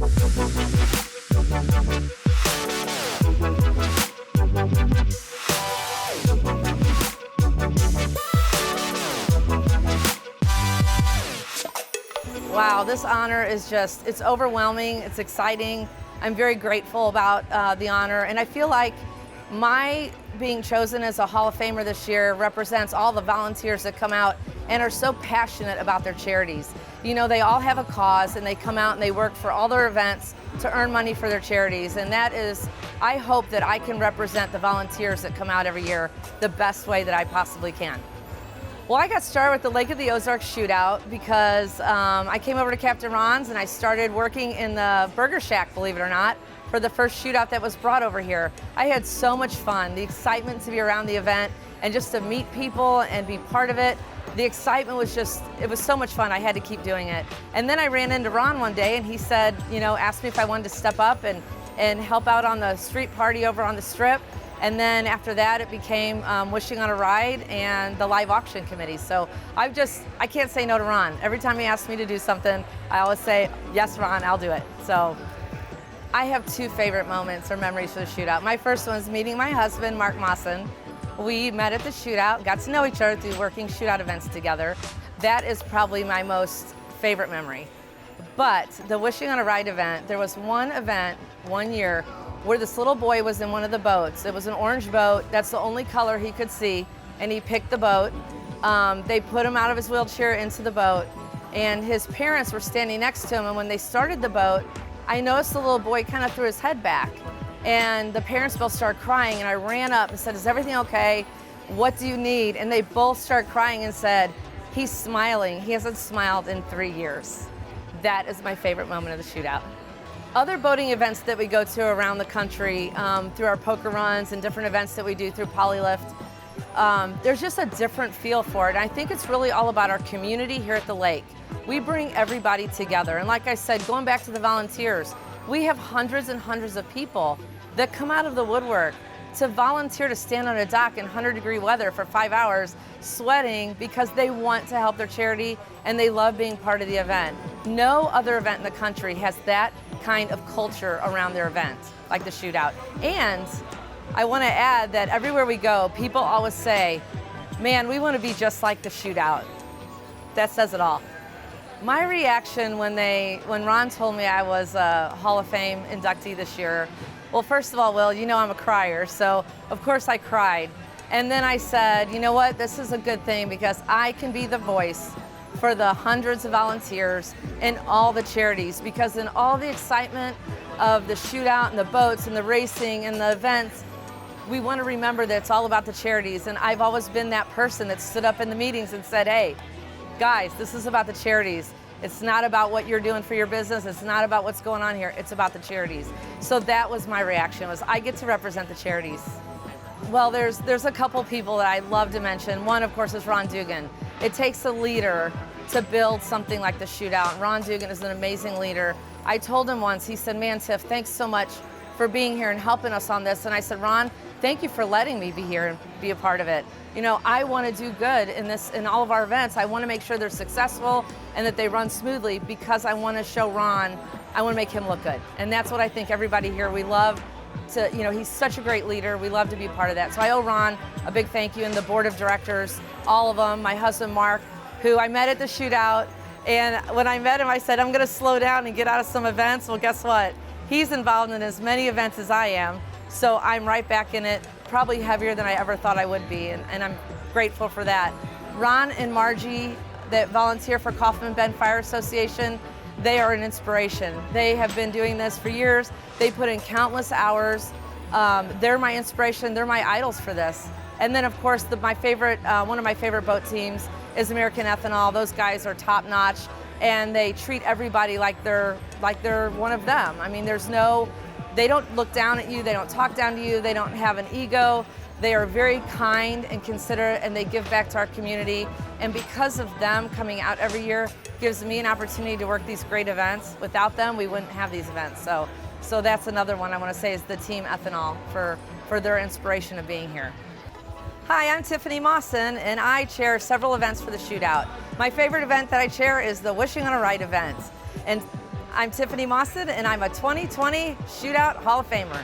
Wow, this honor is just, it's overwhelming, it's exciting. I'm very grateful about the honor, and I feel like my being chosen as a Hall of Famer this year represents all the volunteers that come out and are so passionate about their charities. You know, they all have a cause and they come out and they work for all their events to earn money for their charities, and that is, I hope that I can represent the volunteers that come out every year the best way that I possibly can. Well, I got started with the Lake of the Ozarks Shootout because I came over to Captain Ron's and I started working in the Burger Shack, believe it or not, for the first shootout that was brought over here. I had so much fun, the excitement to be around the event and just to meet people and be part of it. The excitement was just, it was so much fun, I had to keep doing it. And then I ran into Ron one day and he said, you know, asked me if I wanted to step up and help out on the street party over on the Strip. And then after that, it became Wishing on a Ride and the live auction committee. So I can't say no to Ron. Every time he asks me to do something, I always say, yes, Ron, I'll do it. So I have two favorite moments or memories for the shootout. My first one is meeting my husband, Mark Maasen. We met at the shootout, got to know each other through working shootout events together. That is probably my most favorite memory. But the Wishing on a Ride event, there was one event one year where this little boy was in one of the boats. It was an orange boat. That's the only color he could see, and he picked the boat. They put him out of his wheelchair into the boat, and his parents were standing next to him, and when they started the boat, I noticed the little boy kind of threw his head back, and the parents both started crying, and I ran up and said, is everything okay? What do you need? And they both started crying and said, he's smiling. He hasn't smiled in 3 years. That is my favorite moment of the shootout. Other boating events that we go to around the country through our poker runs and different events that we do through Polylift, there's just a different feel for it. And I think it's really all about our community here at the lake. We bring everybody together. And like I said, going back to the volunteers, we have hundreds and hundreds of people that come out of the woodwork to volunteer to stand on a dock in 100-degree weather for 5 hours, sweating because they want to help their charity and they love being part of the event. No other event in the country has that kind of culture around their event, like the shootout. And I want to add that everywhere we go, people always say, man, we want to be just like the shootout. That says it all. My reaction when Ron told me I was a Hall of Fame inductee this year, well, first of all, Will, you know I'm a crier, so of course I cried. And then I said, you know what, this is a good thing because I can be the voice for the hundreds of volunteers in all the charities, because in all the excitement of the shootout and the boats and the racing and the events, we want to remember that it's all about the charities. And I've always been that person that stood up in the meetings and said, hey, guys, this is about the charities. It's not about what you're doing for your business. It's not about what's going on here. It's about the charities. So that was my reaction, was I get to represent the charities. Well, there's a couple people that I love to mention. One, of course, is Ron Dugan. It takes a leader to build something like the shootout. Ron Dugan is an amazing leader. I told him once, he said, man, Tiff, thanks so much for being here and helping us on this. And I said, Ron, thank you for letting me be here and be a part of it. You know, I want to do good in all of our events. I want to make sure they're successful and that they run smoothly because I want to show Ron, I want to make him look good. And that's what I think everybody here, we love to, you know, he's such a great leader. We love to be part of that. So I owe Ron a big thank you, and the board of directors, all of them, my husband, Mark, who I met at the shootout. And when I met him, I said, I'm going to slow down and get out of some events. Well, guess what? He's involved in as many events as I am. So I'm right back in it, probably heavier than I ever thought I would be. And I'm grateful for that. Ron and Margie that volunteer for Kaufman Bend Fire Association, they are an inspiration. They have been doing this for years. They put in countless hours. They're my inspiration. They're my idols for this. And then, of course, one of my favorite boat teams is American Ethanol. Those guys are top notch, and they treat everybody like they're one of them. I mean, they don't look down at you. They don't talk down to you. They don't have an ego. They are very kind and considerate, and they give back to our community. And because of them coming out every year, gives me an opportunity to work these great events. Without them, we wouldn't have these events. So that's another one I want to say is the Team Ethanol for their inspiration of being here. Hi, I'm Tiffany Maasen, and I chair several events for the shootout. My favorite event that I chair is the Wishing on a Ride event. And I'm Tiffany Maasen, and I'm a 2020 Shootout Hall of Famer.